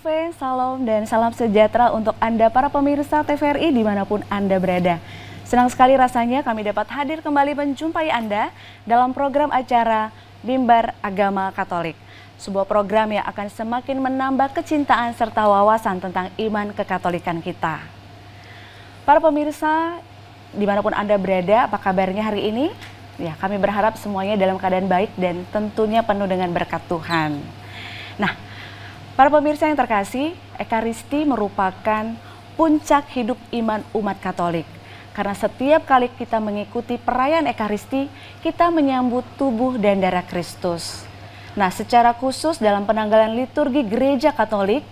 Juve, salam dan salam sejahtera untuk Anda para pemirsa TVRI dimanapun Anda berada. Senang sekali rasanya kami dapat hadir kembali menjumpai Anda dalam program acara Mimbar Agama Katolik. Sebuah program yang akan semakin menambah kecintaan serta wawasan tentang iman kekatolikan kita. Para pemirsa dimanapun Anda berada, apa kabarnya hari ini? Ya, kami berharap semuanya dalam keadaan baik dan tentunya penuh dengan berkat Tuhan. Nah, para pemirsa yang terkasih, Ekaristi merupakan puncak hidup iman umat Katolik. Karena setiap kali kita mengikuti perayaan Ekaristi, kita menyambut tubuh dan darah Kristus. Nah, secara khusus dalam penanggalan liturgi Gereja Katolik,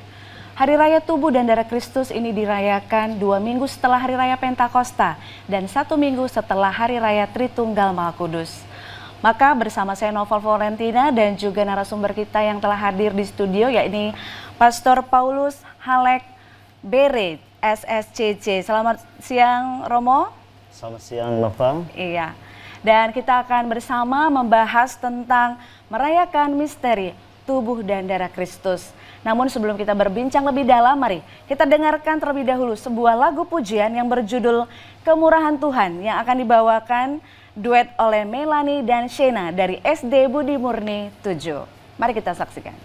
Hari Raya Tubuh dan Darah Kristus ini dirayakan 2 minggu setelah Hari Raya Pentakosta dan 1 minggu setelah Hari Raya Tritunggal Maha Kudus. Maka bersama saya Novel Florentina dan juga narasumber kita yang telah hadir di studio, yakni Pastor Paulus Halek Bere, SSCC. Selamat siang Romo. Selamat siang Novel. Iya. Dan kita akan bersama membahas tentang merayakan misteri tubuh dan darah Kristus. Namun sebelum kita berbincang lebih dalam, mari kita dengarkan terlebih dahulu sebuah lagu pujian yang berjudul Kemurahan Tuhan yang akan dibawakan duet oleh Melanie dan Shena dari SD Budi Murni 7. Mari kita saksikan.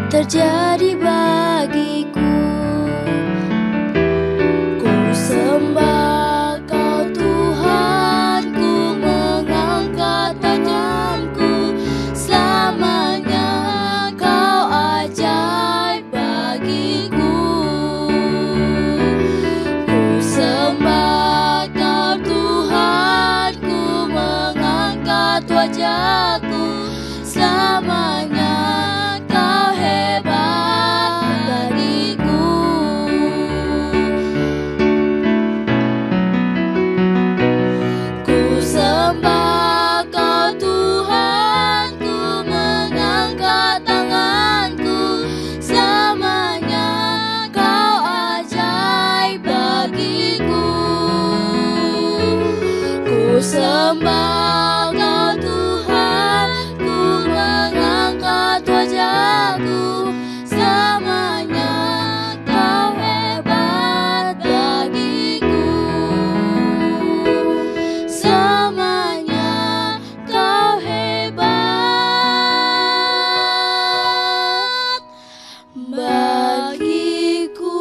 Terjadi bagiku, ku sembah Kau Tuhan, ku mengangkat tanganku, selamanya Kau ajaib bagiku. Ku sembah Kau Tuhan, ku mengangkat wajahku, selamanya sembah Kau Tuhan, ku mengangkat wajahku, selamanya Kau hebat bagiku, selamanya Kau hebat bagiku.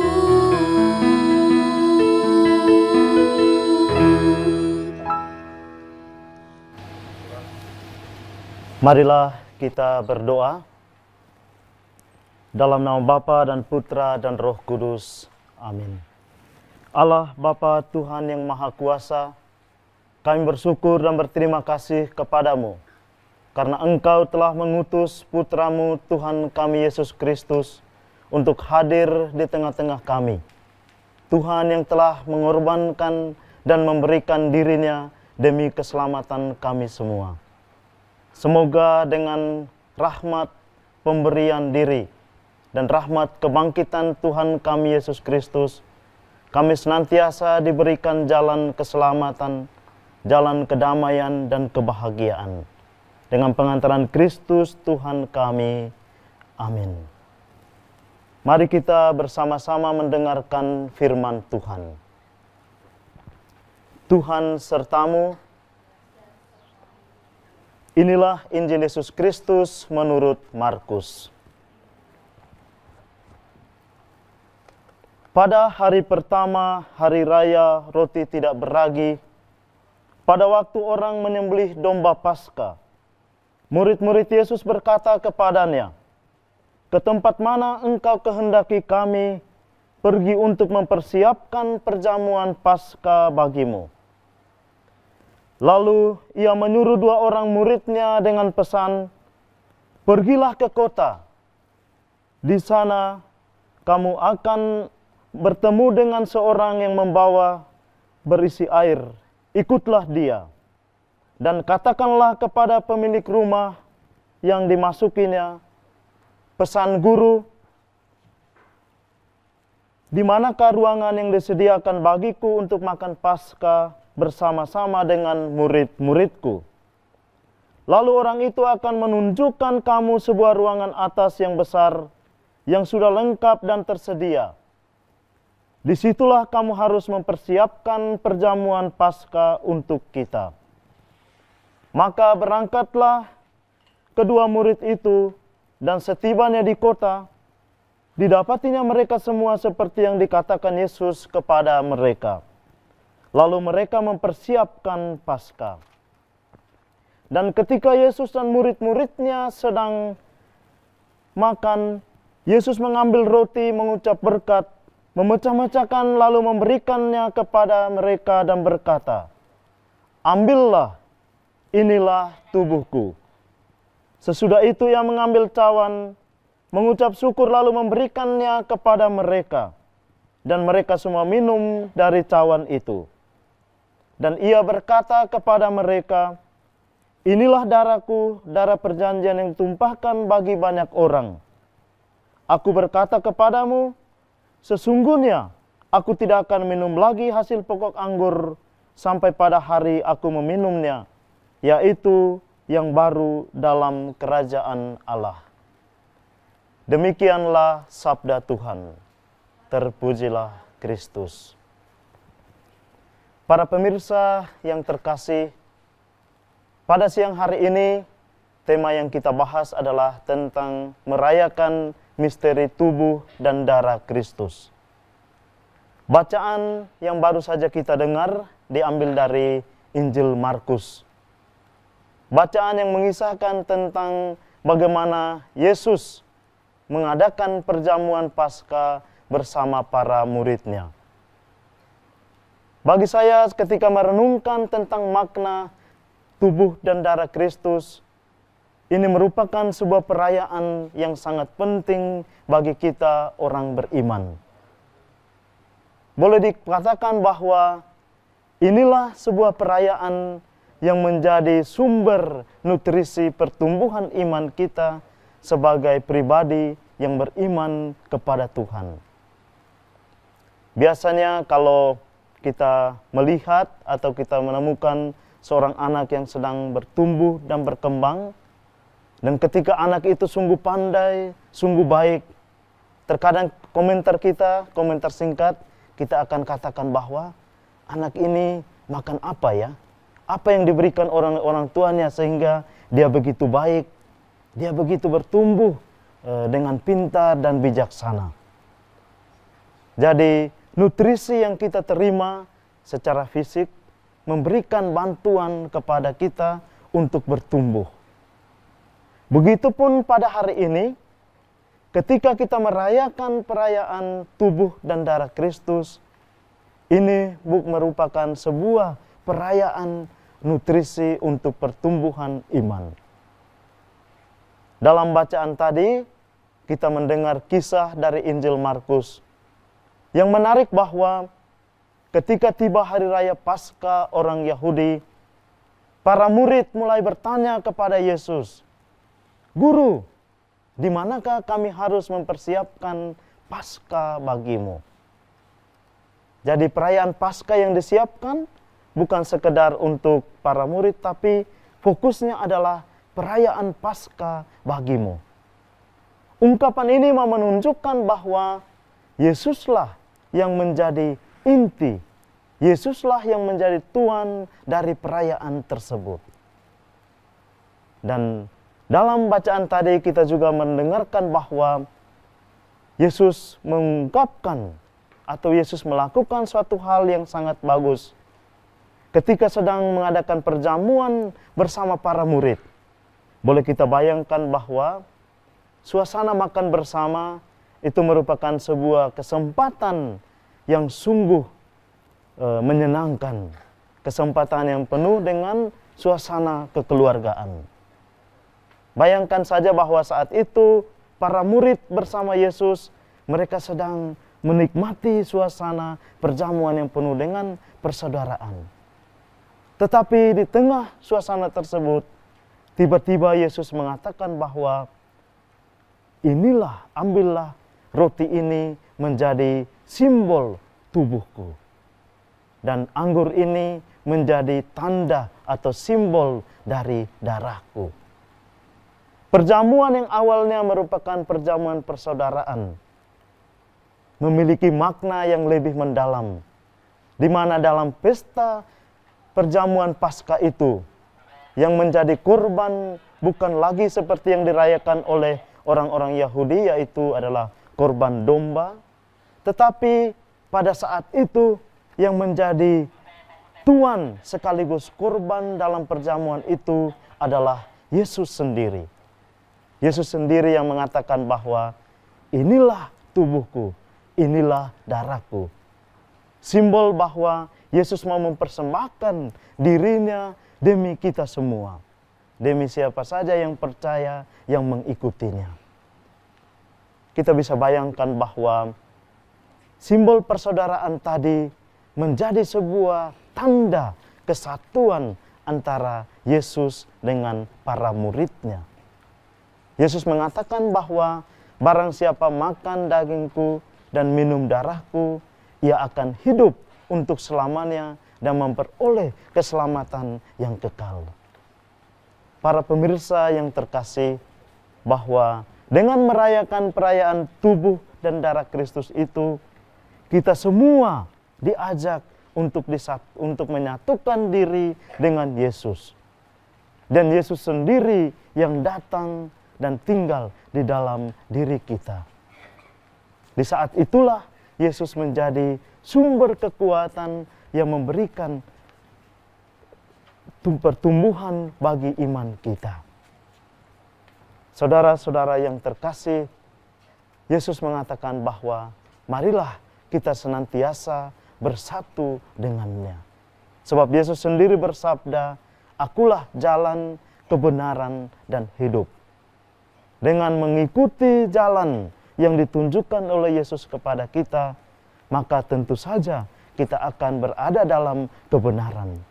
Marilah kita berdoa. Dalam nama Bapa dan Putra dan Roh Kudus. Amin. Allah Bapa Tuhan yang Maha Kuasa, kami bersyukur dan berterima kasih kepadamu karena Engkau telah mengutus Putramu Tuhan kami Yesus Kristus untuk hadir di tengah-tengah kami. Tuhan yang telah mengorbankan dan memberikan dirinya demi keselamatan kami semua. Semoga dengan rahmat pemberian diri dan rahmat kebangkitan Tuhan kami Yesus Kristus, kami senantiasa diberikan jalan keselamatan, jalan kedamaian dan kebahagiaan. Dengan pengantaran Kristus Tuhan kami. Amin. Mari kita bersama-sama mendengarkan firman Tuhan. Tuhan sertamu. Inilah Injil Yesus Kristus menurut Markus. Pada hari pertama hari raya roti tidak beragi, pada waktu orang menyembelih domba Paskah, murid-murid Yesus berkata kepadanya, "Ke tempat mana engkau kehendaki kami pergi untuk mempersiapkan perjamuan Paskah bagimu?" Lalu ia menyuruh 2 orang muridnya dengan pesan, "Pergilah ke kota. Di sana kamu akan bertemu dengan seorang yang membawa berisi air. Ikutlah dia. Dan katakanlah kepada pemilik rumah yang dimasukinya, pesan guru, di manakah ruangan yang disediakan bagiku untuk makan Paskah bersama-sama dengan murid-muridku? Lalu orang itu akan menunjukkan kamu sebuah ruangan atas yang besar, yang sudah lengkap dan tersedia. Disitulah kamu harus mempersiapkan perjamuan Paskah untuk kita." Maka berangkatlah kedua murid itu, dan setibanya di kota, didapatinya mereka semua seperti yang dikatakan Yesus kepada mereka. Lalu mereka mempersiapkan Paskah. Dan ketika Yesus dan murid-muridnya sedang makan, Yesus mengambil roti, mengucap berkat, memecah-mecahkan lalu memberikannya kepada mereka dan berkata, "Ambillah, inilah tubuhku." Sesudah itu ia mengambil cawan, mengucap syukur lalu memberikannya kepada mereka. Dan mereka semua minum dari cawan itu. Dan ia berkata kepada mereka, "Inilah darahku, darah perjanjian yang ditumpahkan bagi banyak orang. Aku berkata kepadamu, sesungguhnya aku tidak akan minum lagi hasil pokok anggur sampai pada hari aku meminumnya, yaitu yang baru dalam kerajaan Allah." Demikianlah sabda Tuhan. Terpujilah Kristus. Para pemirsa yang terkasih, pada siang hari ini tema yang kita bahas adalah tentang merayakan misteri tubuh dan darah Kristus. Bacaan yang baru saja kita dengar diambil dari Injil Markus. Bacaan yang mengisahkan tentang bagaimana Yesus mengadakan perjamuan Paskah bersama para muridnya. Bagi saya ketika merenungkan tentang makna tubuh dan darah Kristus, ini merupakan sebuah perayaan yang sangat penting bagi kita orang beriman. Boleh dikatakan bahwa inilah sebuah perayaan yang menjadi sumber nutrisi pertumbuhan iman kita sebagai pribadi yang beriman kepada Tuhan. Biasanya kalau kita melihat atau kita menemukan seorang anak yang sedang bertumbuh dan berkembang, dan ketika anak itu sungguh pandai, sungguh baik, terkadang komentar singkat, kita akan katakan bahwa anak ini makan apa ya? Apa yang diberikan orang tuanya sehingga dia begitu baik, dia begitu bertumbuh dengan pintar dan bijaksana. Jadi nutrisi yang kita terima secara fisik memberikan bantuan kepada kita untuk bertumbuh. Begitupun pada hari ini, ketika kita merayakan perayaan tubuh dan darah Kristus, ini merupakan sebuah perayaan nutrisi untuk pertumbuhan iman. Dalam bacaan tadi, kita mendengar kisah dari Injil Markus yang menarik bahwa ketika tiba hari raya Paskah orang Yahudi, para murid mulai bertanya kepada Yesus, "Guru, di manakah kami harus mempersiapkan Paskah bagimu?" Jadi perayaan Paskah yang disiapkan bukan sekedar untuk para murid, tapi fokusnya adalah perayaan Paskah bagimu. Ungkapan ini mau menunjukkan bahwa Yesuslah yang menjadi inti, Yesuslah yang menjadi tuan dari perayaan tersebut. Dan dalam bacaan tadi kita juga mendengarkan bahwa Yesus mengungkapkan atau Yesus melakukan suatu hal yang sangat bagus ketika sedang mengadakan perjamuan bersama para murid. Boleh kita bayangkan bahwa suasana makan bersama itu merupakan sebuah kesempatan yang sungguh menyenangkan, kesempatan yang penuh dengan suasana kekeluargaan. Bayangkan saja bahwa saat itu para murid bersama Yesus, mereka sedang menikmati suasana perjamuan yang penuh dengan persaudaraan. Tetapi di tengah suasana tersebut, tiba-tiba Yesus mengatakan bahwa inilah, ambillah roti ini menjadi simbol tubuhku. Dan anggur ini menjadi tanda atau simbol dari darahku. Perjamuan yang awalnya merupakan perjamuan persaudaraan memiliki makna yang lebih mendalam, di mana dalam pesta perjamuan Paskah itu yang menjadi kurban bukan lagi seperti yang dirayakan oleh orang-orang Yahudi, yaitu adalah korban domba, tetapi pada saat itu yang menjadi tuan sekaligus kurban dalam perjamuan itu adalah Yesus sendiri. Yesus sendiri yang mengatakan bahwa inilah tubuhku, inilah darahku. Simbol bahwa Yesus mau mempersembahkan dirinya demi kita semua. Demi siapa saja yang percaya, yang mengikutinya. Kita bisa bayangkan bahwa simbol persaudaraan tadi menjadi sebuah tanda kesatuan antara Yesus dengan para muridnya. Yesus mengatakan bahwa barang siapa makan dagingku dan minum darahku, ia akan hidup untuk selamanya dan memperoleh keselamatan yang kekal. Para pemirsa yang terkasih, bahwa dengan merayakan perayaan tubuh dan darah Kristus itu, kita semua diajak untuk menyatukan diri dengan Yesus. Dan Yesus sendiri yang datang dan tinggal di dalam diri kita. Di saat itulah Yesus menjadi sumber kekuatan yang memberikan pertumbuhan bagi iman kita. Saudara-saudara yang terkasih, Yesus mengatakan bahwa marilah kita senantiasa bersatu dengannya. Sebab Yesus sendiri bersabda, "Akulah jalan, kebenaran, dan hidup." Dengan mengikuti jalan yang ditunjukkan oleh Yesus kepada kita, maka tentu saja kita akan berada dalam kebenaran.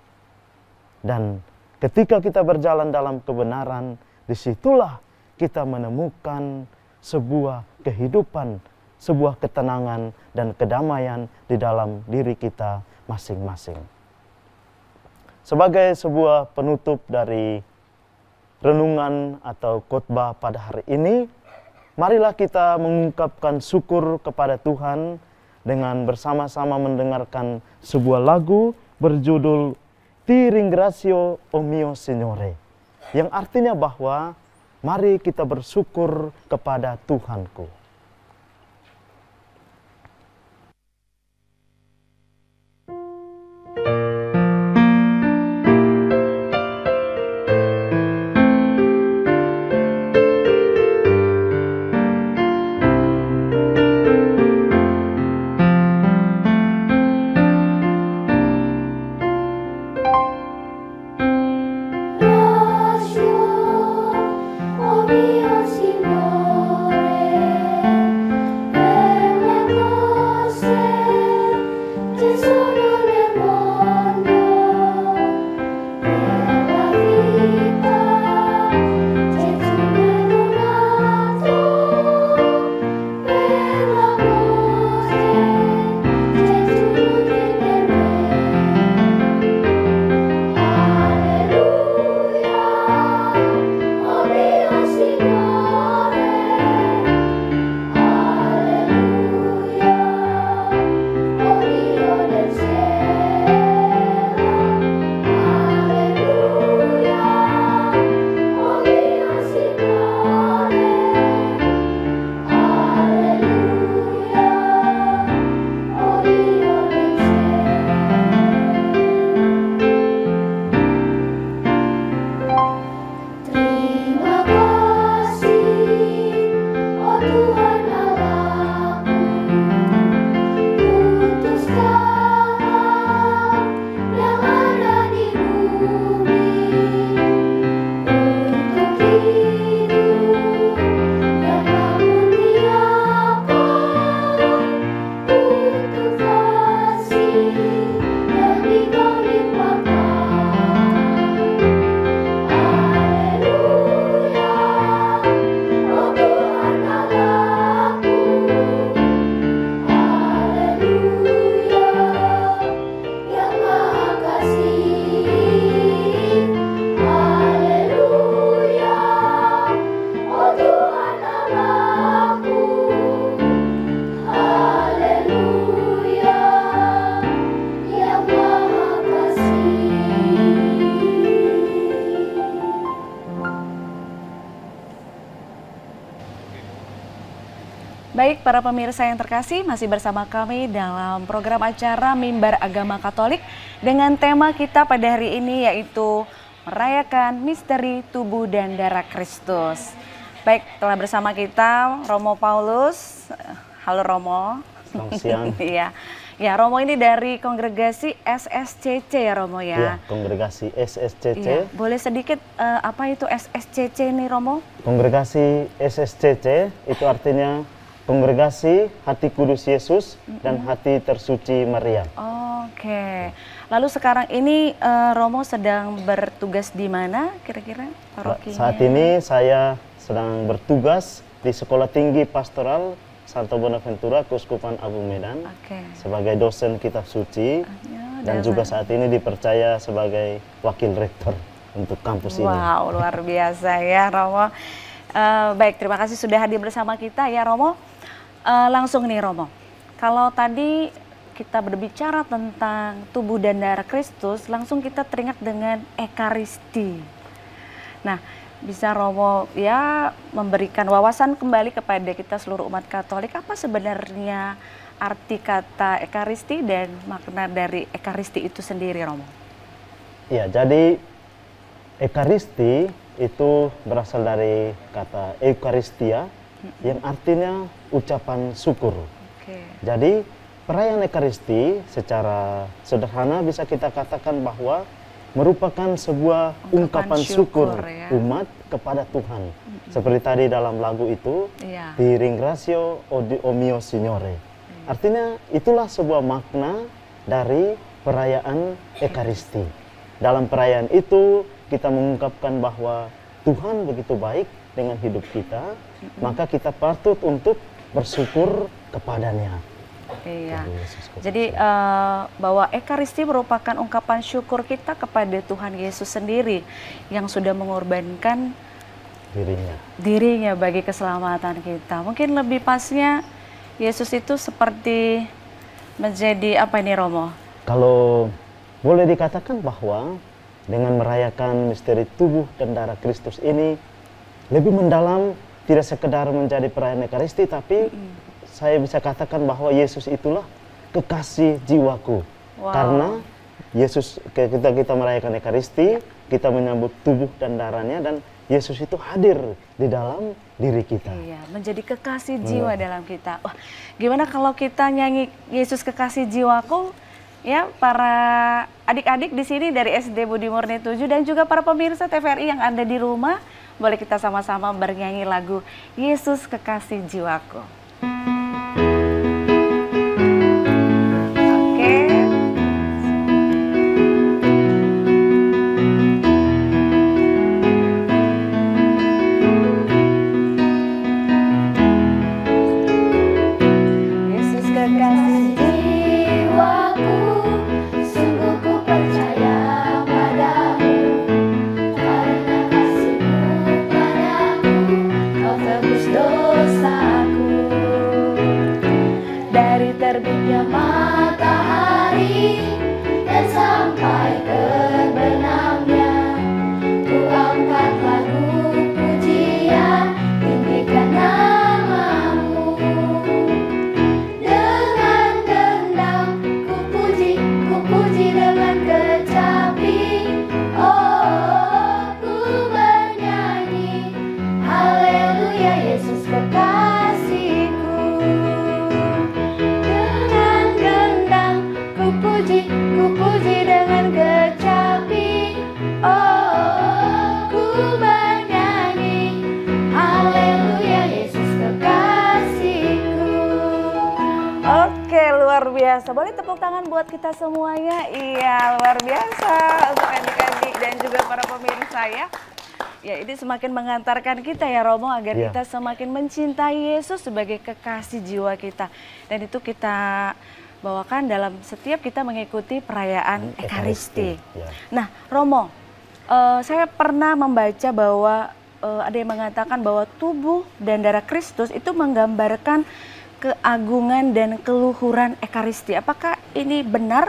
Dan ketika kita berjalan dalam kebenaran, disitulah kita menemukan sebuah kehidupan, sebuah ketenangan dan kedamaian di dalam diri kita masing-masing. Sebagai sebuah penutup dari renungan atau khotbah pada hari ini, marilah kita mengungkapkan syukur kepada Tuhan dengan bersama-sama mendengarkan sebuah lagu berjudul Ti Ringrazio o mio Signore, yang artinya bahwa mari kita bersyukur kepada Tuhanku. Baik, para pemirsa yang terkasih, masih bersama kami dalam program acara Mimbar Agama Katolik dengan tema kita pada hari ini yaitu merayakan misteri tubuh dan darah Kristus. Baik, telah bersama kita Romo Paulus. Halo Romo. Selamat siang. Iya. Ya, Romo ini dari kongregasi SSCC ya Romo ya. Iya, kongregasi SSCC. Iya. Boleh sedikit apa itu SSCC nih Romo? Kongregasi SSCC itu artinya Kongregasi Hati Kudus Yesus dan Hati Tersuci Maria. Oke. Lalu sekarang ini Romo sedang bertugas di mana kira-kira parokinya? Saat ini saya sedang bertugas di Sekolah Tinggi Pastoral Santo Bonaventura, Keuskupan Agung Medan, sebagai dosen kitab suci, dan juga saat ini dipercaya sebagai wakil rektor untuk kampus ini. Wow, luar biasa ya Romo. Baik, terima kasih sudah hadir bersama kita ya Romo. Langsung nih Romo, kalau tadi kita berbicara tentang tubuh dan darah Kristus, langsung kita teringat dengan Ekaristi. Nah, bisa Romo ya memberikan wawasan kembali kepada kita seluruh umat Katolik, apa sebenarnya arti kata Ekaristi dan makna dari Ekaristi itu sendiri Romo? Ya, jadi Ekaristi itu berasal dari kata Eukaristia yang artinya ucapan syukur. Jadi perayaan Ekaristi secara sederhana bisa kita katakan bahwa merupakan sebuah ungkapan syukur ya. umat kepada Tuhan. Seperti tadi dalam lagu itu, di Ringrazio o mio Signore. Artinya itulah sebuah makna dari perayaan Ekaristi. Dalam perayaan itu kita mengungkapkan bahwa Tuhan begitu baik dengan hidup kita, maka kita patut untuk bersyukur kepadanya. Iya. Jadi bahwa Ekaristi merupakan ungkapan syukur kita kepada Tuhan Yesus sendiri yang sudah mengorbankan dirinya bagi keselamatan kita. Mungkin lebih pasnya Yesus itu seperti menjadi apa ini Romo? Kalau boleh dikatakan bahwa dengan merayakan misteri tubuh dan darah Kristus ini lebih mendalam, tidak sekedar menjadi perayaan Ekaristi, tapi saya bisa katakan bahwa Yesus itulah kekasih jiwaku. Karena Yesus, kita merayakan Ekaristi, kita menyambut tubuh dan darahnya, dan Yesus itu hadir di dalam diri kita. Iya, menjadi kekasih jiwa dalam kita. Wah, gimana kalau kita nyanyi Yesus kekasih jiwaku? Ya, para adik-adik di sini dari SD Budi Murni 7 dan juga para pemirsa TVRI yang ada di rumah, boleh kita sama-sama bernyanyi lagu Yesus Kekasih Jiwaku. Luar biasa, boleh tepuk tangan buat kita semuanya. Iya, luar biasa untuk adik-adik dan juga para pemirsa ya. Ya, ini semakin mengantarkan kita ya Romo agar kita semakin mencintai Yesus sebagai kekasih jiwa kita. Dan itu kita bawakan dalam setiap kita mengikuti perayaan Ekaristi. Nah, Romo, saya pernah membaca bahwa ada yang mengatakan bahwa tubuh dan darah Kristus itu menggambarkan keagungan dan keluhuran Ekaristi. Apakah ini benar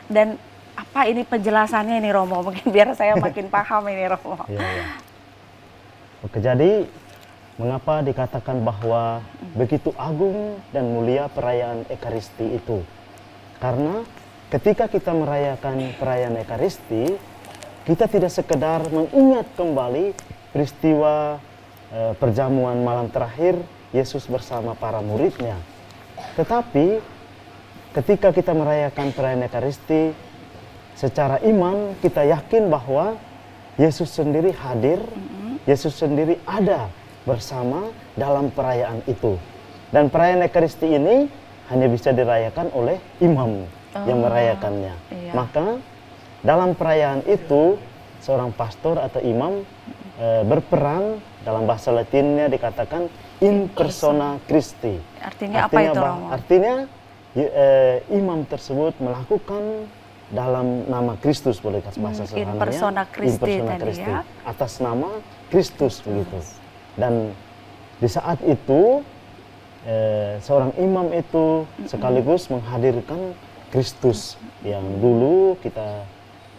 dan apa ini penjelasannya ini Romo? Mungkin biar saya makin paham ini Romo. Oke, jadi mengapa dikatakan bahwa begitu agung dan mulia perayaan Ekaristi itu? Karena ketika kita merayakan perayaan Ekaristi, kita tidak sekedar mengingat kembali peristiwa perjamuan malam terakhir Yesus bersama para muridnya. Tetapi ketika kita merayakan perayaan Ekaristi, secara iman kita yakin bahwa Yesus sendiri hadir, Yesus sendiri ada bersama dalam perayaan itu. Dan perayaan Ekaristi ini hanya bisa dirayakan oleh imam yang merayakannya. Iya. Maka dalam perayaan itu seorang pastor atau imam berperan, dalam bahasa Latinnya dikatakan in persona Christi. Artinya apa itu, Romo? Artinya imam tersebut melakukan dalam nama Kristus, boleh kasih bahasa sederhananya. In persona Christi tadi Christi, ya. atas nama Kristus begitu. Dan di saat itu seorang imam itu sekaligus menghadirkan Kristus yang dulu kita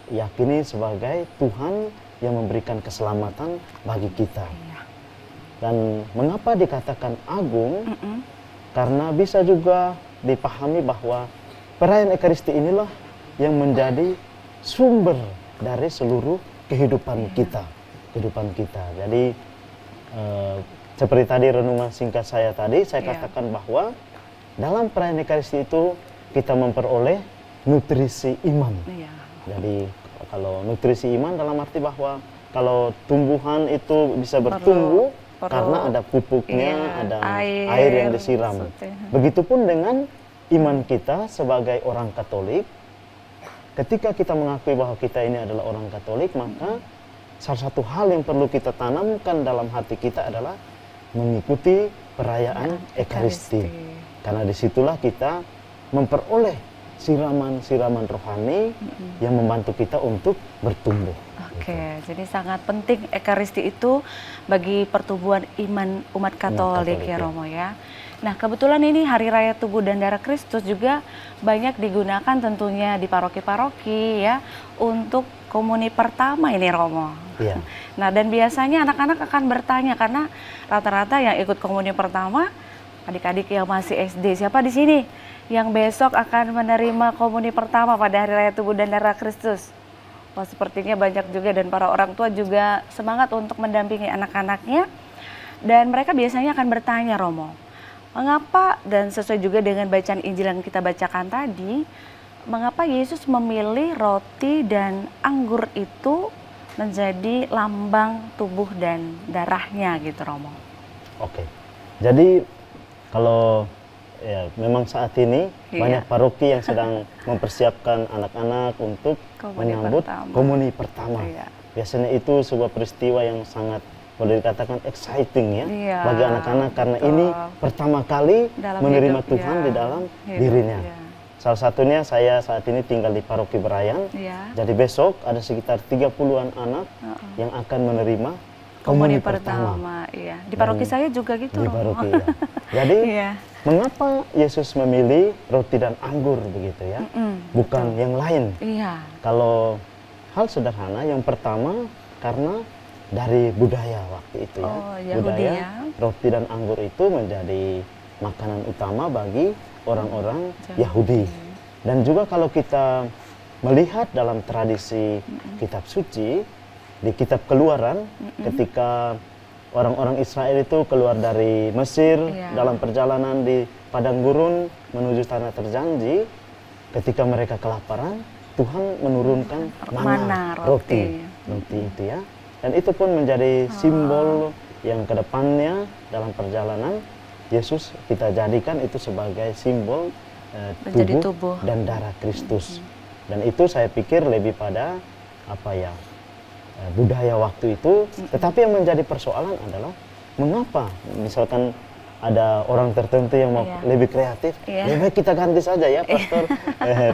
yakini sebagai Tuhan yang memberikan keselamatan bagi kita. Iya. Dan mengapa dikatakan agung? Karena bisa juga dipahami bahwa perayaan Ekaristi inilah yang menjadi sumber dari seluruh kehidupan kita. Jadi seperti tadi renungan singkat saya tadi, saya katakan bahwa dalam perayaan Ekaristi itu kita memperoleh nutrisi iman. Iya. Jadi kalau nutrisi iman dalam arti bahwa kalau tumbuhan itu bisa bertumbuh karena ada pupuknya, ada air yang disiram. Begitupun dengan iman kita sebagai orang Katolik. Ketika kita mengakui bahwa kita ini adalah orang Katolik, maka salah satu hal yang perlu kita tanamkan dalam hati kita adalah mengikuti perayaan Ekaristi. Karena disitulah kita memperoleh siraman-siraman rohani yang membantu kita untuk bertumbuh. Oke, jadi sangat penting Ekaristi itu bagi pertumbuhan iman umat Katolik ya, Romo ya. Nah, kebetulan ini Hari Raya Tubuh dan Darah Kristus juga banyak digunakan tentunya di paroki-paroki ya untuk komuni pertama ini, Romo. Iya. Nah, dan biasanya anak-anak akan bertanya karena rata-rata yang ikut komuni pertama adik-adik yang masih SD. Siapa di sini yang besok akan menerima komuni pertama pada Hari Raya Tubuh dan Darah Kristus? Wah, sepertinya banyak juga, dan para orang tua juga semangat untuk mendampingi anak-anaknya. Dan mereka biasanya akan bertanya, Romo, mengapa, dan sesuai juga dengan bacaan Injil yang kita bacakan tadi, mengapa Yesus memilih roti dan anggur itu menjadi lambang tubuh dan darahnya gitu, Romo? Oke, jadi kalau ya memang saat ini banyak paroki yang sedang mempersiapkan anak-anak untuk menyambut komuni pertama. Biasanya itu sebuah peristiwa yang sangat boleh dikatakan exciting ya bagi anak-anak, karena ini pertama kali menerima Tuhan di dalam dirinya. Salah satunya saya saat ini tinggal di Paroki Berayan. Jadi besok ada sekitar 30-an anak yang akan menerima komuni pertama. Iya. Di paroki saya juga gitu, di Romo. paroki, ya. Jadi mengapa Yesus memilih roti dan anggur begitu ya? Bukan yang lain. Iya. Kalau hal sederhana, yang pertama karena dari budaya waktu itu ya. Budaya roti dan anggur itu menjadi makanan utama bagi orang-orang Yahudi. Dan juga kalau kita melihat dalam tradisi kitab suci, di kitab Keluaran, ketika orang-orang Israel itu keluar dari Mesir dalam perjalanan di padang gurun menuju tanah terjanji, ketika mereka kelaparan, Tuhan menurunkan mana, roti itu ya. Dan itu pun menjadi simbol yang kedepannya dalam perjalanan Yesus kita jadikan itu sebagai simbol tubuh dan darah Kristus. Dan itu saya pikir lebih pada apa ya, budaya waktu itu. Tetapi yang menjadi persoalan adalah mengapa misalkan ada orang tertentu yang mau lebih kreatif, lebih baik kita ganti saja ya pastor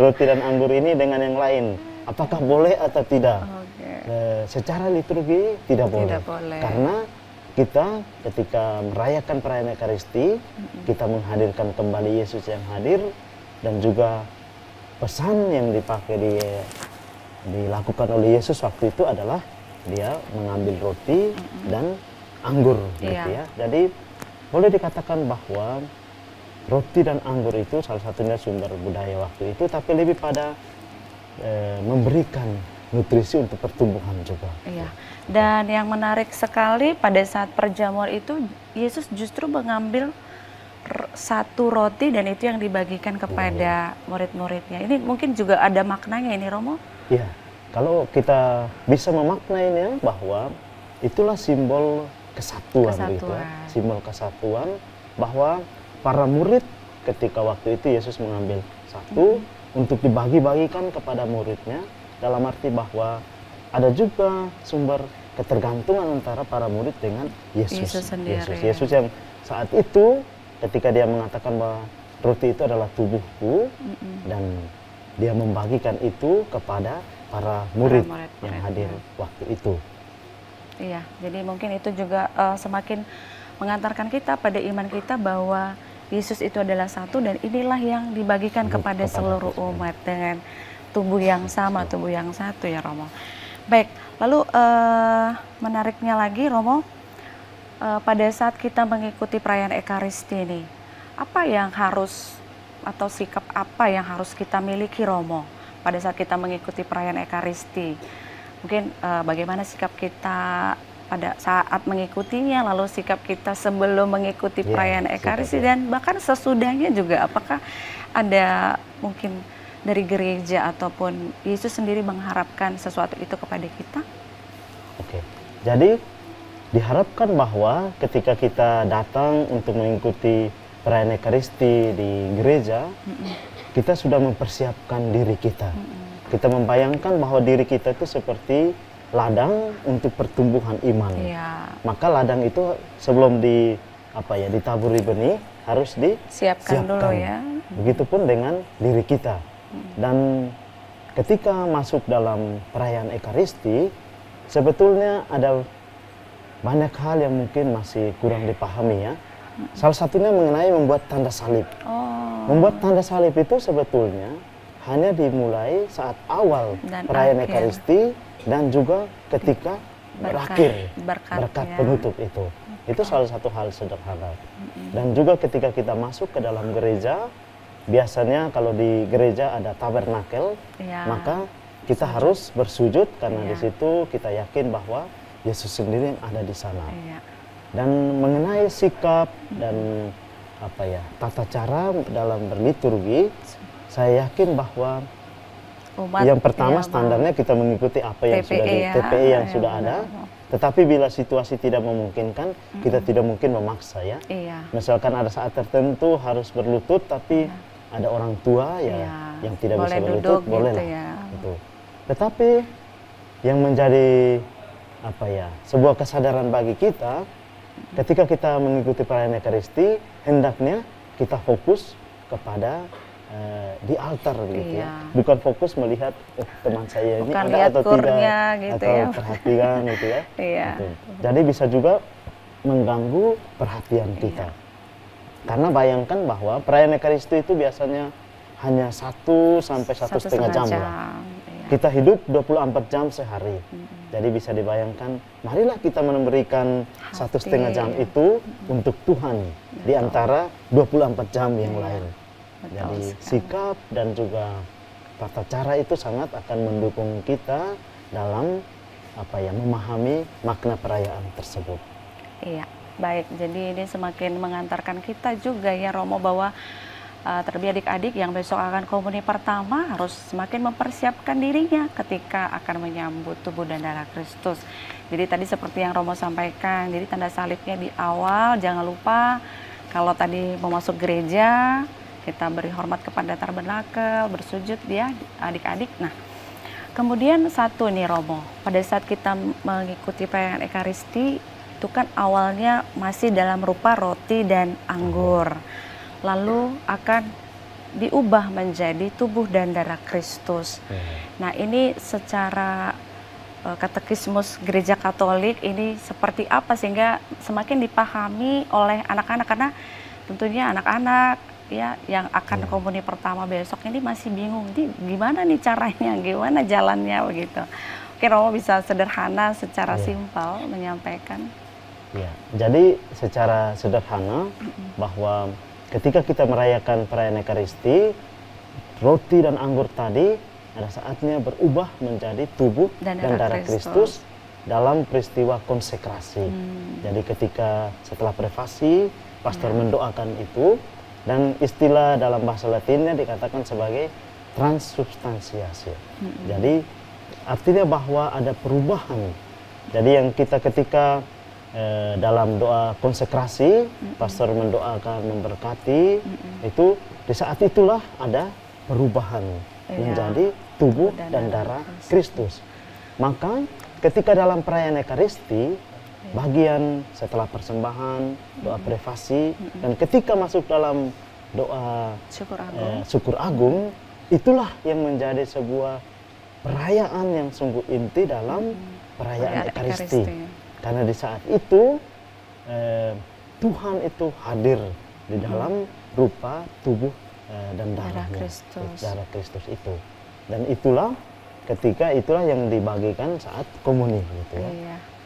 roti dan anggur ini dengan yang lain. Apakah boleh atau tidak? Secara liturgi tidak boleh. Karena kita ketika merayakan perayaan Ekaristi, kita menghadirkan kembali Yesus yang hadir, dan juga pesan yang dipakai dilakukan oleh Yesus waktu itu adalah dia mengambil roti dan anggur Iya. gitu ya. Jadi boleh dikatakan bahwa roti dan anggur itu salah satunya sumber budaya waktu itu, tapi lebih pada memberikan nutrisi untuk pertumbuhan juga. Iya. Dan yang menarik sekali pada saat perjamuan itu Yesus justru mengambil satu roti dan itu yang dibagikan kepada murid-muridnya. Ini mungkin juga ada maknanya ini, Romo? Iya. Kalau kita bisa memaknainya bahwa itulah simbol kesatuan, gitu ya. Simbol kesatuan bahwa para murid ketika waktu itu Yesus mengambil satu untuk dibagi-bagikan kepada muridnya, dalam arti bahwa ada juga sumber ketergantungan antara para murid dengan Yesus. Yesus sendiri. Yesus yang saat itu ketika dia mengatakan bahwa roti itu adalah tubuhku dan dia membagikan itu kepada para murid yang hadir waktu itu. Iya, jadi mungkin itu juga semakin mengantarkan kita pada iman kita bahwa Yesus itu adalah satu dan inilah yang dibagikan kepada seluruh umat dengan tubuh yang sama, tubuh yang satu ya Romo. Baik, lalu menariknya lagi Romo, pada saat kita mengikuti perayaan Ekaristi ini, apa yang harus atau sikap apa yang harus kita miliki Romo pada saat kita mengikuti perayaan Ekaristi? Mungkin bagaimana sikap kita pada saat mengikutinya, lalu sikap kita sebelum mengikuti perayaan Ekaristi dan bahkan sesudahnya juga, apakah ada mungkin dari gereja ataupun Yesus sendiri mengharapkan sesuatu itu kepada kita? Oke, jadi diharapkan bahwa ketika kita datang untuk mengikuti perayaan Ekaristi di gereja, kita sudah mempersiapkan diri kita. Kita membayangkan bahwa diri kita itu seperti ladang untuk pertumbuhan iman. Maka ladang itu sebelum ditaburi benih harus disiapkan dulu ya. Begitupun dengan diri kita. Dan ketika masuk dalam perayaan Ekaristi, sebetulnya ada banyak hal yang mungkin masih kurang dipahami ya. Salah satunya mengenai membuat tanda salib. Membuat tanda salib itu sebetulnya hanya dimulai saat awal perayaan Ekaristi dan juga ketika berkat penutup itu. Itu salah satu hal sederhana. Dan juga ketika kita masuk ke dalam gereja, biasanya kalau di gereja ada tabernakel, maka kita harus bersujud karena di situ kita yakin bahwa Yesus sendiri yang ada di sana. Dan mengenai sikap dan tata cara dalam berliturgi, saya yakin bahwa yang pertama standarnya kita mengikuti apa yang sudah di TPI yang sudah ada. Tetapi bila situasi tidak memungkinkan, kita tidak mungkin memaksa ya. Misalkan ada saat tertentu harus berlutut, tapi ada orang tua yang tidak bisa berlutut, bolehlah. Gitu. Tetapi yang menjadi sebuah kesadaran bagi kita, ketika kita mengikuti perayaan Ekaristi, hendaknya kita fokus kepada di altar gitu ya. Bukan fokus melihat teman saya ini ada atau tidak, gitu atau perhatian gitu ya. Gitu. Jadi bisa juga mengganggu perhatian kita. Karena bayangkan bahwa perayaan Ekaristi itu biasanya hanya 1 sampai 1,5 jam lah. Kita hidup 24 jam sehari. Jadi bisa dibayangkan, marilah kita memberikan 1,5 jam itu untuk Tuhan di antara 24 jam yang lain. Jadi sikap dan juga tata cara itu sangat akan mendukung kita dalam memahami makna perayaan tersebut. Iya, baik. Jadi ini semakin mengantarkan kita juga ya Romo bahwa terlebih adik-adik yang besok akan komuni pertama harus semakin mempersiapkan dirinya ketika akan menyambut tubuh dan darah Kristus. Jadi tadi seperti yang Romo sampaikan, jadi tanda salibnya di awal, jangan lupa kalau tadi mau masuk gereja, kita beri hormat kepada tabernakel, bersujud ya adik-adik. Nah, kemudian satu nih Romo, pada saat kita mengikuti perayaan Ekaristi, itu kan awalnya masih dalam rupa roti dan anggur. Lalu akan diubah menjadi tubuh dan darah Kristus. Nah, ini secara katekismus Gereja Katolik ini seperti apa sehingga semakin dipahami oleh anak-anak, karena tentunya anak-anak ya yang akan komuni pertama besok ini masih bingung, ini gimana nih caranya, gimana jalannya begitu. Oke, Romo bisa sederhana secara simpel menyampaikan. Ya, jadi secara sederhana bahwa ketika kita merayakan perayaan Ekaristi, roti dan anggur tadi ada saatnya berubah menjadi tubuh dan darah Kristus dalam peristiwa konsekrasi. Jadi ketika setelah privasi, pastor mendoakan itu, dan istilah dalam bahasa Latinnya dikatakan sebagai transubstansiasi. Jadi artinya bahwa ada perubahan. Jadi yang kita ketika dalam doa konsekrasi, pastor mendoakan, memberkati, itu di saat itulah ada perubahan menjadi tubuh dan darah Kristus. Maka ketika dalam perayaan Ekaristi, bagian setelah persembahan, doa privasi, dan ketika masuk dalam doa syukur agung, itulah yang menjadi sebuah perayaan yang sungguh inti dalam perayaan Ekaristi. Karena di saat itu Tuhan itu hadir di dalam rupa tubuh dan darahnya, darah Kristus itu. Dan itulah yang dibagikan saat komuni gitu ya.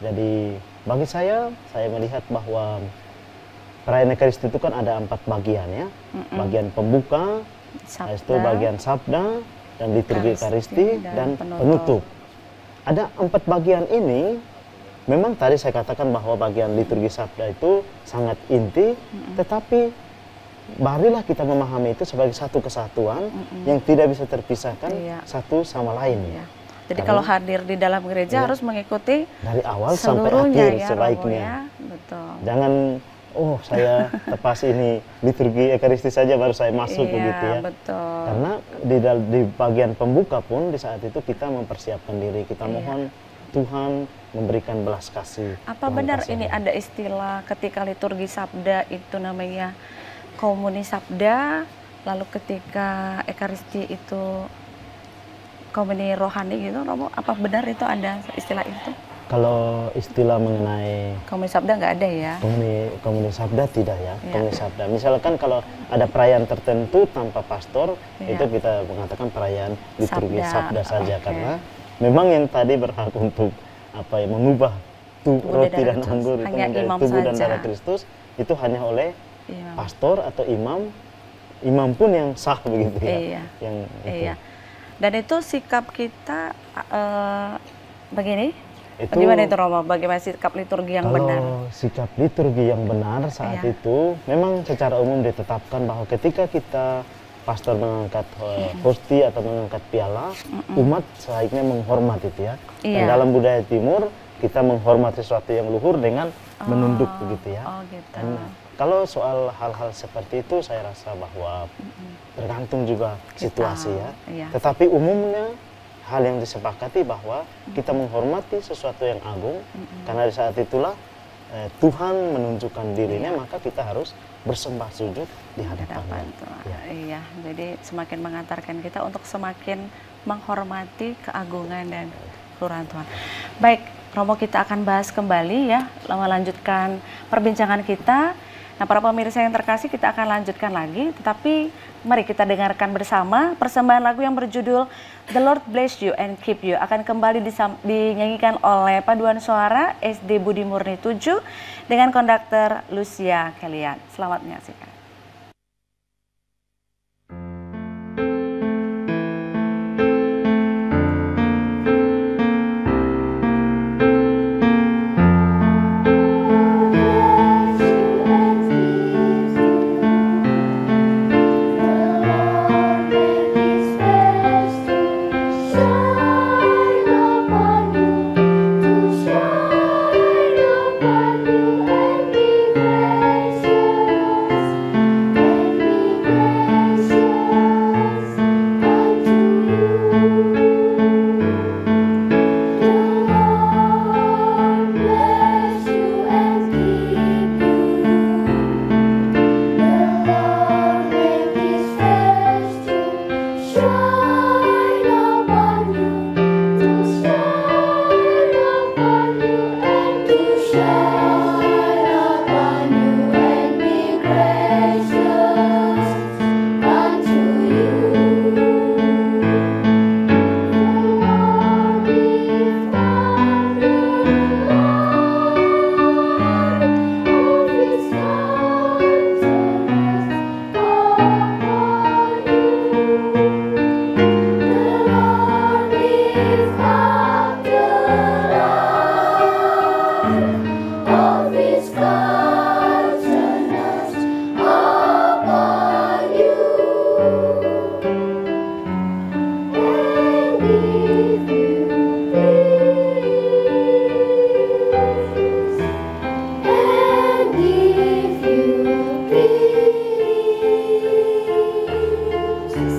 Jadi bagi saya melihat bahwa perayaan Ekaristi itu kan ada 4 bagian ya. Bagian pembuka, itu bagian sabda, dan liturgi Ekaristi, dan penutup. Ada 4 bagian ini. Memang tadi saya katakan bahwa bagian liturgi sabda itu sangat inti, tetapi marilah kita memahami itu sebagai satu kesatuan yang tidak bisa terpisahkan satu sama lain. Jadi kalau hadir di dalam gereja harus mengikuti dari awal sampai akhir ya, sebaiknya. Betul. Jangan saya tepas ini liturgi Ekaristi saja baru saya masuk begitu ya. Betul. Karena di bagian pembuka pun di saat itu kita mempersiapkan diri, kita mohon Tuhan memberikan belas kasih. Apa benar ini ada istilah ketika liturgi sabda itu namanya komuni sabda, lalu ketika Ekaristi itu komuni rohani gitu, Romo? Apa benar itu ada istilah itu? Kalau istilah mengenai komuni sabda nggak ada ya? Komuni sabda tidak ya. Komuni sabda. Misalkan kalau ada perayaan tertentu tanpa pastor, itu kita mengatakan perayaan liturgi sabda saja, karena memang yang tadi berhak untuk mengubah roti dan anggur itu menjadi tubuh dan darah Kristus itu hanya oleh pastor atau imam pun yang sah begitu ya. Dan itu sikap kita begini. Bagaimana itu Romo? Bagaimana sikap liturgi yang benar? Sikap liturgi yang benar saat itu memang secara umum ditetapkan bahwa ketika kita pastor mengangkat hosti atau mengangkat piala, umat sebaiknya menghormat itu ya. Dan dalam budaya Timur kita menghormat sesuatu yang luhur dengan menunduk begitu ya. Dan kalau soal hal-hal seperti itu saya rasa bahwa tergantung juga situasi ya. Tetapi umumnya hal yang disepakati bahwa kita menghormati sesuatu yang agung, karena di saat itulah Tuhan menunjukkan dirinya, maka kita harus bersembah sujud di hadapan Iya, jadi semakin mengantarkan kita untuk semakin menghormati keagungan dan keluhuran Tuhan. Baik, Romo, kita akan bahas kembali ya, melanjutkan perbincangan kita. Nah, para pemirsa yang terkasih, kita akan lanjutkan lagi, tetapi mari kita dengarkan bersama persembahan lagu yang berjudul The Lord Bless You and Keep You akan kembali dinyanyikan oleh paduan suara SD Budi Murni 7 dengan konduktor Lucia Kelian. Selamat menyaksikan. of His countenance upon you, and give you peace, and give you peace, and give you peace, and give you peace.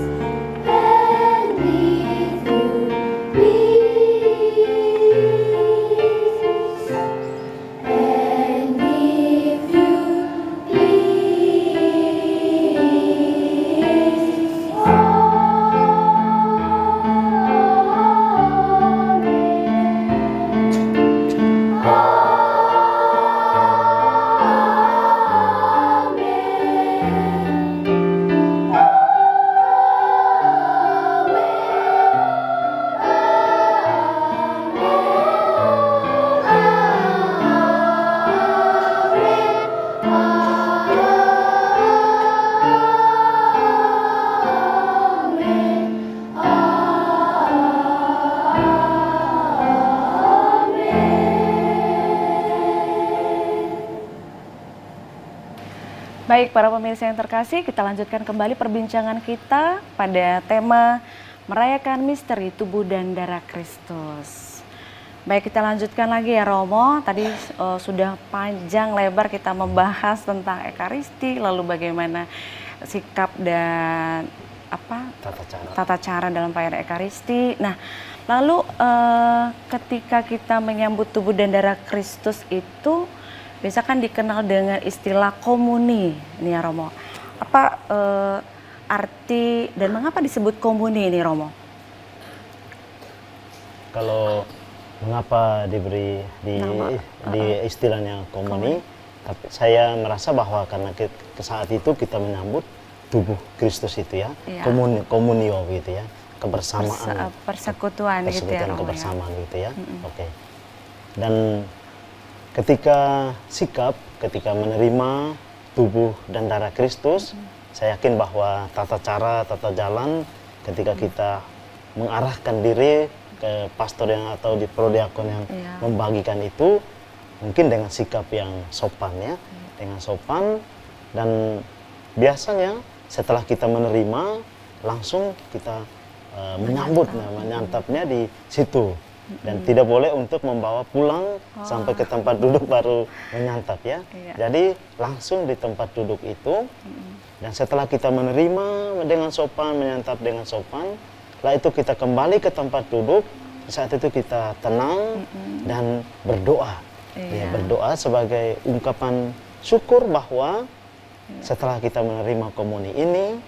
Baik, para pemirsa yang terkasih, kita lanjutkan kembali perbincangan kita pada tema merayakan misteri tubuh dan darah Kristus. Baik, kita lanjutkan lagi ya Romo. Tadi sudah panjang lebar kita membahas tentang Ekaristi, lalu bagaimana sikap dan tata cara dalam perayaan Ekaristi. Nah, lalu ketika kita menyambut tubuh dan darah Kristus itu biasa kan dikenal dengan istilah komuni, nih ya Romo. Apa arti dan mengapa disebut komuni ini Romo? Kalau mengapa diberi di istilahnya komuni, tapi saya merasa bahwa karena saat itu kita menyambut tubuh Kristus itu ya, komunio gitu ya, kebersamaan, persekutuan gitu ya Romo, kebersamaan gitu ya. Oke. Dan ketika menerima tubuh dan darah Kristus, saya yakin bahwa tata cara, tata jalan ketika kita mengarahkan diri ke pastor yang atau di prodiakon yang membagikan itu, mungkin dengan sikap yang sopan ya, dengan sopan, dan biasanya setelah kita menerima, langsung kita menyantapnya di situ. Dan tidak boleh untuk membawa pulang sampai ke tempat duduk baru menyantap ya. Jadi langsung di tempat duduk itu, dan setelah kita menerima dengan sopan, menyantap dengan sopan, setelah itu kita kembali ke tempat duduk. Saat itu kita tenang dan berdoa. Ya, berdoa sebagai ungkapan syukur bahwa setelah kita menerima komuni ini,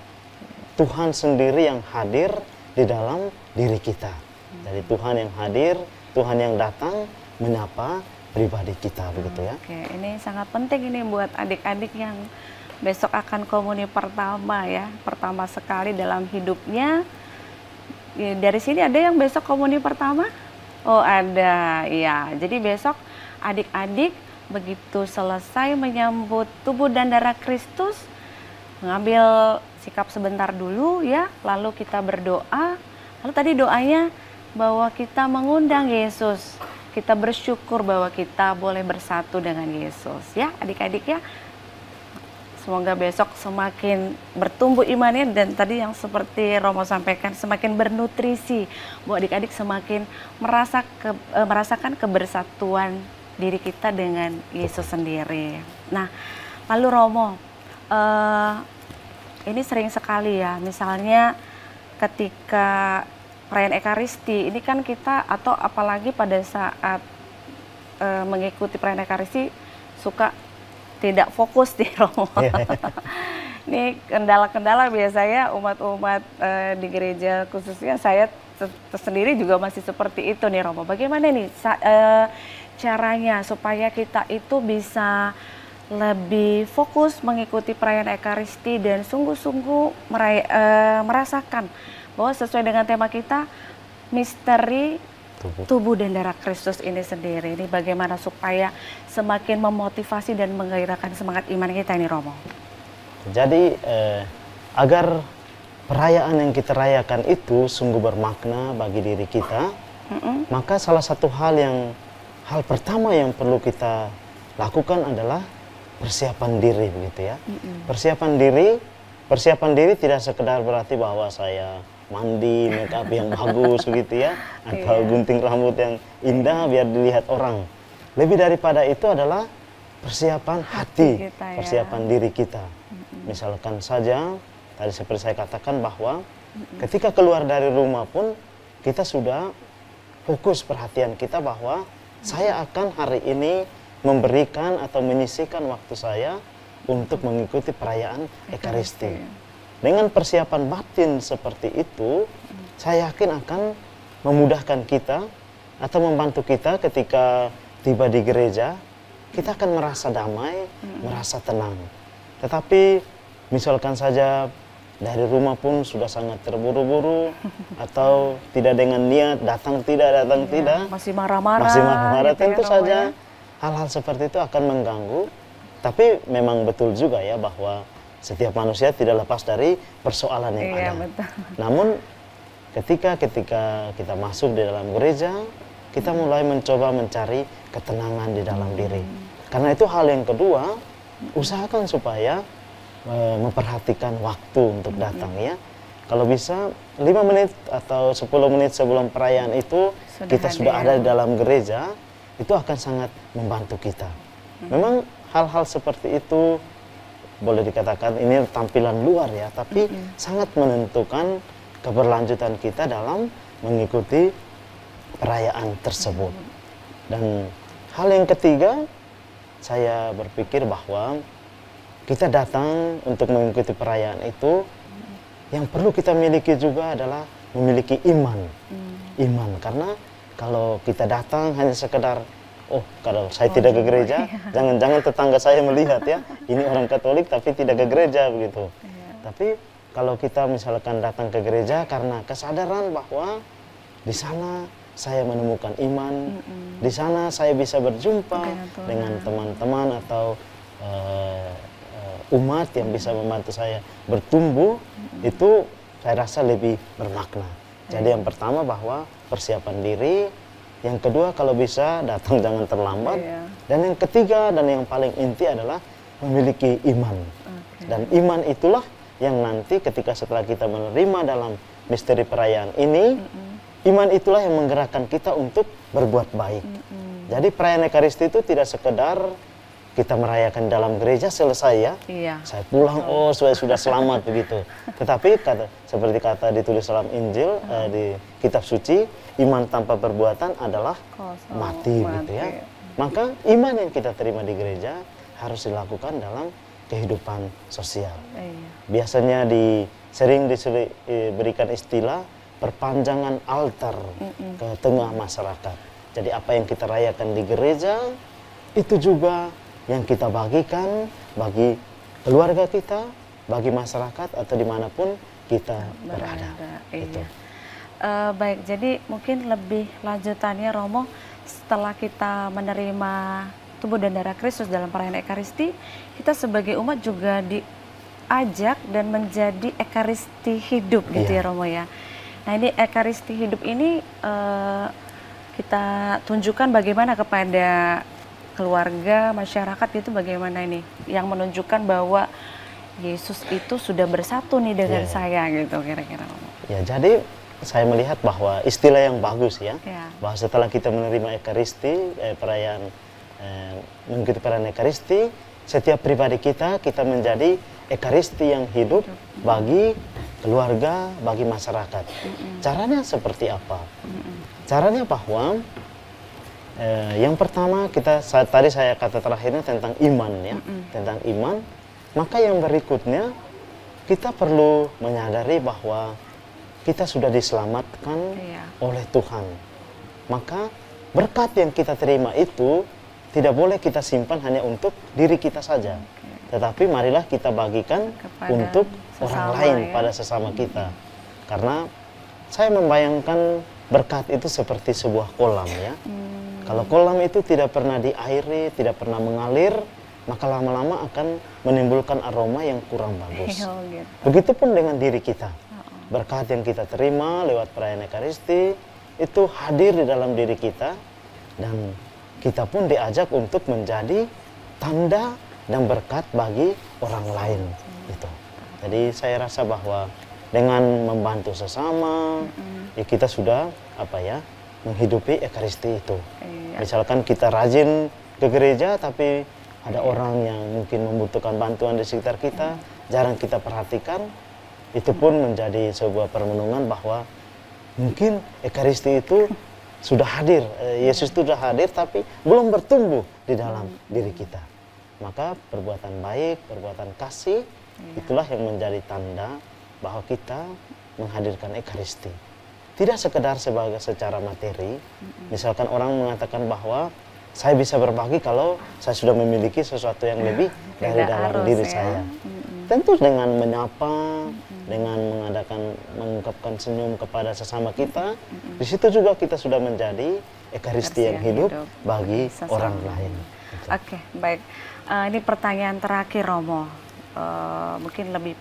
Tuhan sendiri yang hadir di dalam diri kita. Dari Tuhan yang hadir, Tuhan yang datang menyapa pribadi kita, begitu ya. Oke, ini sangat penting ini buat adik-adik yang besok akan komuni pertama ya, pertama sekali dalam hidupnya. Ya, dari sini ada yang besok komuni pertama? Oh ada, ya. Jadi besok adik-adik begitu selesai menyambut tubuh dan darah Kristus, mengambil sikap sebentar dulu ya, lalu kita berdoa. Lalu tadi doanya bahwa kita mengundang Yesus, kita bersyukur bahwa kita boleh bersatu dengan Yesus ya adik-adik ya. Semoga besok semakin bertumbuh imannya, dan tadi yang seperti Romo sampaikan semakin bernutrisi, bahwa adik-adik semakin merasakan kebersatuan diri kita dengan Yesus sendiri. Nah, lalu Romo, ini sering sekali ya, misalnya ketika perayaan Ekaristi, ini kan kita atau apalagi pada saat mengikuti perayaan Ekaristi suka tidak fokus di Romo. Ini kendala-kendala biasanya umat-umat di gereja khususnya saya sendiri juga masih seperti itu nih Romo. Bagaimana nih caranya supaya kita itu bisa lebih fokus mengikuti perayaan Ekaristi dan sungguh-sungguh merasakan bahwa sesuai dengan tema kita, misteri tubuh dan darah Kristus ini sendiri. Ini bagaimana supaya semakin memotivasi dan menggairahkan semangat iman kita ini Romo. Jadi agar perayaan yang kita rayakan itu sungguh bermakna bagi diri kita, maka salah satu hal pertama yang perlu kita lakukan adalah persiapan diri begitu ya. Persiapan diri tidak sekedar berarti bahwa saya mandi, make up yang bagus begitu ya, atau gunting rambut yang indah biar dilihat orang. Lebih daripada itu adalah persiapan hati, kita ya. persiapan diri kita. Misalkan saja, tadi seperti saya katakan bahwa ketika keluar dari rumah pun kita sudah fokus perhatian kita bahwa saya akan hari ini memberikan atau menyisihkan waktu saya untuk mengikuti perayaan Ekaristi. Dengan persiapan batin seperti itu, saya yakin akan memudahkan kita atau membantu kita ketika tiba di gereja, kita akan merasa damai, merasa tenang. Tetapi misalkan saja dari rumah pun sudah sangat terburu-buru atau tidak dengan niat, datang tidak, Masih marah-marah. masih marah-marah, gitu ya, tentu Romo saja ya. hal-hal seperti itu akan mengganggu. Tapi memang betul juga ya bahwa setiap manusia tidak lepas dari persoalan yang Iya, ada. betul. Namun ketika kita masuk di dalam gereja, kita mulai mencoba mencari ketenangan di dalam diri. Karena itu hal yang kedua, usahakan supaya memperhatikan waktu untuk datang ya. Kalau bisa 5 menit atau 10 menit sebelum perayaan itu kita sudah ada di dalam gereja, itu akan sangat membantu kita. Memang hal-hal seperti itu boleh dikatakan ini tampilan luar ya, tapi sangat menentukan keberlanjutan kita dalam mengikuti perayaan tersebut. Dan hal yang ketiga, saya berpikir bahwa kita datang untuk mengikuti perayaan itu, yang perlu kita miliki juga adalah memiliki iman. Iman, karena kalau kita datang hanya sekedar, oh kalau saya tidak ke gereja, jangan-jangan tetangga saya melihat ya, ini orang Katolik tapi tidak ke gereja begitu. Tapi kalau kita misalkan datang ke gereja karena kesadaran bahwa di sana saya menemukan iman, di sana saya bisa berjumpa dengan teman-teman atau umat yang bisa membantu saya bertumbuh, itu saya rasa lebih bermakna. Jadi yang pertama bahwa persiapan diri, yang kedua kalau bisa datang jangan terlambat, dan yang ketiga dan yang paling inti adalah memiliki iman. Dan iman itulah yang nanti ketika setelah kita menerima dalam misteri perayaan ini, iman itulah yang menggerakkan kita untuk berbuat baik. Jadi perayaan Ekaristi itu tidak sekedar kita merayakan dalam gereja selesai ya, saya pulang, oh saya sudah selamat begitu. Tetapi seperti kata ditulis dalam Injil, di kitab suci, iman tanpa perbuatan adalah mati gitu ya. Maka iman yang kita terima di gereja harus dilakukan dalam kehidupan sosial. Biasanya sering diberikan istilah perpanjangan altar ke tengah masyarakat. Jadi apa yang kita rayakan di gereja, itu juga yang kita bagikan bagi keluarga kita, bagi masyarakat atau dimanapun kita berada. Itu. Baik, jadi mungkin lebih lanjutannya Romo, setelah kita menerima tubuh dan darah Kristus dalam perayaan Ekaristi, kita sebagai umat juga diajak dan menjadi Ekaristi hidup gitu ya Romo ya. Nah ini Ekaristi hidup ini kita tunjukkan bagaimana kepada keluarga, masyarakat itu bagaimana ini yang menunjukkan bahwa Yesus itu sudah bersatu nih dengan saya gitu kira-kira. Ya, jadi saya melihat bahwa istilah yang bagus ya, bahwa setelah kita menerima Ekaristi, perayaan mengikuti perayaan Ekaristi, setiap pribadi kita menjadi Ekaristi yang hidup bagi keluarga, bagi masyarakat. Caranya seperti apa? Caranya bahwa yang pertama tadi saya kata terakhirnya tentang iman ya, tentang iman. Maka yang berikutnya kita perlu menyadari bahwa kita sudah diselamatkan oleh Tuhan. Maka berkat yang kita terima itu tidak boleh kita simpan hanya untuk diri kita saja, tetapi marilah kita bagikan kepada untuk orang lain pada sesama kita. Karena saya membayangkan berkat itu seperti sebuah kolam ya. Kalau kolam itu tidak pernah diairi, tidak pernah mengalir, maka lama-lama akan menimbulkan aroma yang kurang bagus. Begitupun dengan diri kita. Berkat yang kita terima lewat perayaan Ekaristi itu hadir di dalam diri kita, dan kita pun diajak untuk menjadi tanda dan berkat bagi orang lain. Gitu. Jadi saya rasa bahwa dengan membantu sesama, ya kita sudah menghidupi Ekaristi itu. Misalkan kita rajin ke gereja, tapi ada orang yang mungkin membutuhkan bantuan di sekitar kita, jarang kita perhatikan, itu pun menjadi sebuah permenungan bahwa mungkin Ekaristi itu sudah hadir, Yesus itu sudah hadir, tapi belum bertumbuh di dalam diri kita. Maka perbuatan baik, perbuatan kasih, itulah yang menjadi tanda bahwa kita menghadirkan Ekaristi. Tidak sekedar secara materi, misalkan orang mengatakan bahwa saya bisa berbagi kalau saya sudah memiliki sesuatu yang lebih dari dalam diri saya. Tentu dengan menyapa, dengan mengungkapkan senyum kepada sesama kita, di situ juga kita sudah menjadi Ekaristi yang hidup bagi orang lain. Oke, baik. Ini pertanyaan terakhir, Romo. Mungkin lebih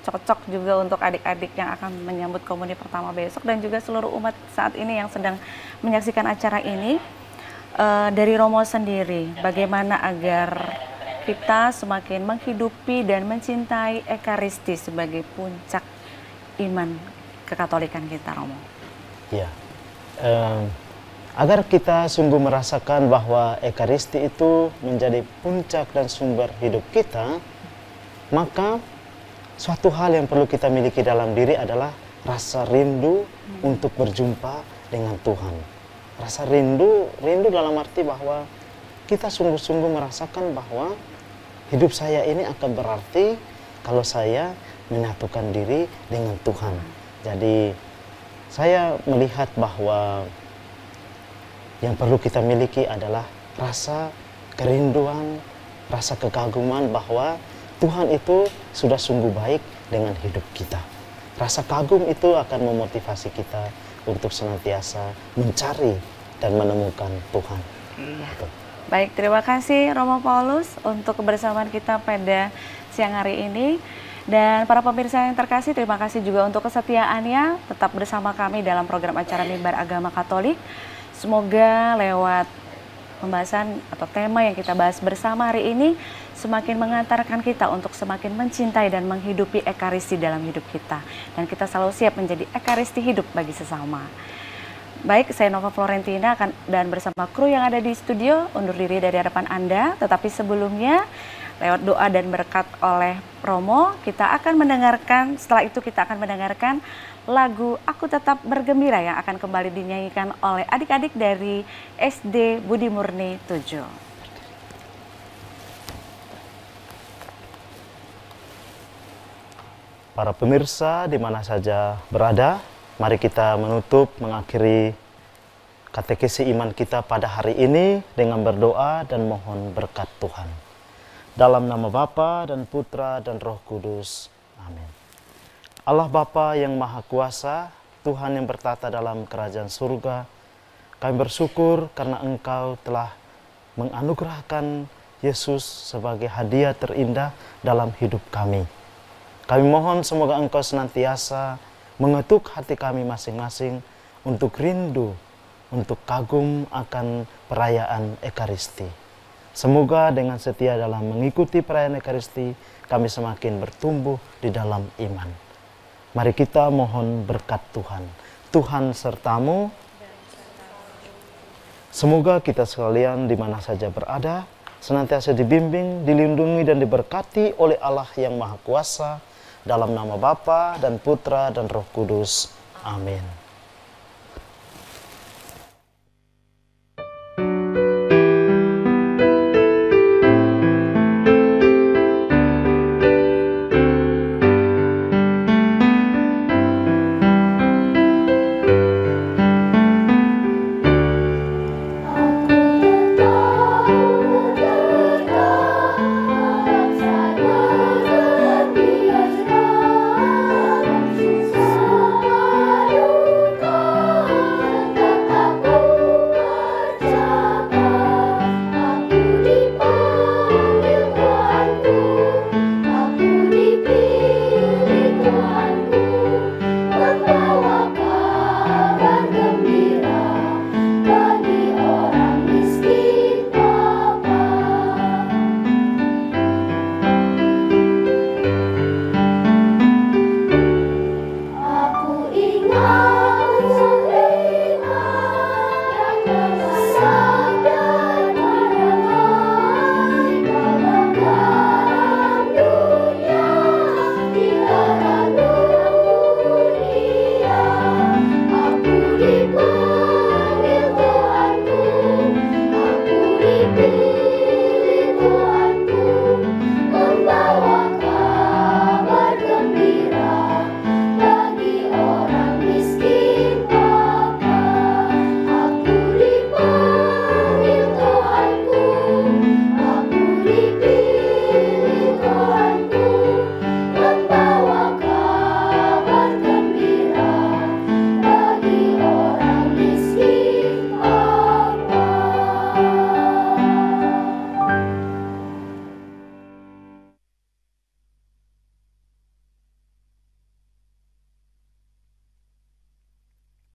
cocok juga untuk adik-adik yang akan menyambut komuni pertama besok dan juga seluruh umat saat ini yang sedang menyaksikan acara ini. Dari Romo sendiri, bagaimana agar kita semakin menghidupi dan mencintai Ekaristi sebagai puncak iman kekatolikan kita, Romo? Ya, agar kita sungguh merasakan bahwa Ekaristi itu menjadi puncak dan sumber hidup kita, maka suatu hal yang perlu kita miliki dalam diri adalah rasa rindu untuk berjumpa dengan Tuhan. Rasa rindu dalam arti bahwa kita sungguh-sungguh merasakan bahwa hidup saya ini akan berarti kalau saya menyatukan diri dengan Tuhan. Jadi saya melihat bahwa yang perlu kita miliki adalah rasa kerinduan, rasa kekaguman bahwa Tuhan itu sudah sungguh baik dengan hidup kita. Rasa kagum itu akan memotivasi kita untuk senantiasa mencari dan menemukan Tuhan. Iya. Baik, terima kasih Romo Paulus untuk kebersamaan kita pada siang hari ini. Dan para pemirsa yang terkasih, terima kasih juga untuk kesetiaannya tetap bersama kami dalam program acara Mimbar Agama Katolik. Semoga lewat pembahasan atau tema yang kita bahas bersama hari ini semakin mengantarkan kita untuk semakin mencintai dan menghidupi Ekaristi dalam hidup kita. Dan kita selalu siap menjadi Ekaristi hidup bagi sesama. Baik, saya Nova Florentina dan bersama kru yang ada di studio undur diri dari hadapan Anda. Tetapi sebelumnya, lewat doa dan berkat oleh Romo, setelah itu kita akan mendengarkan lagu Aku Tetap Bergembira yang akan kembali dinyanyikan oleh adik-adik dari SD Budi Murni 7. Para pemirsa di mana saja berada, mari kita mengakhiri katekesi iman kita pada hari ini dengan berdoa dan mohon berkat Tuhan. Dalam nama Bapa dan Putra dan Roh Kudus. Amin. Allah Bapa yang Maha Kuasa, Tuhan yang bertata dalam kerajaan surga, kami bersyukur karena Engkau telah menganugerahkan Yesus sebagai hadiah terindah dalam hidup kami. Kami mohon semoga Engkau senantiasa mengetuk hati kami masing-masing untuk rindu, untuk kagum akan perayaan Ekaristi. Semoga dengan setia dalam mengikuti perayaan Ekaristi, kami semakin bertumbuh di dalam iman. Mari kita mohon berkat Tuhan. Tuhan sertamu. Semoga kita sekalian di mana saja berada, senantiasa dibimbing, dilindungi dan diberkati oleh Allah yang Maha Kuasa, dalam nama Bapa dan Putra dan Roh Kudus. Amin.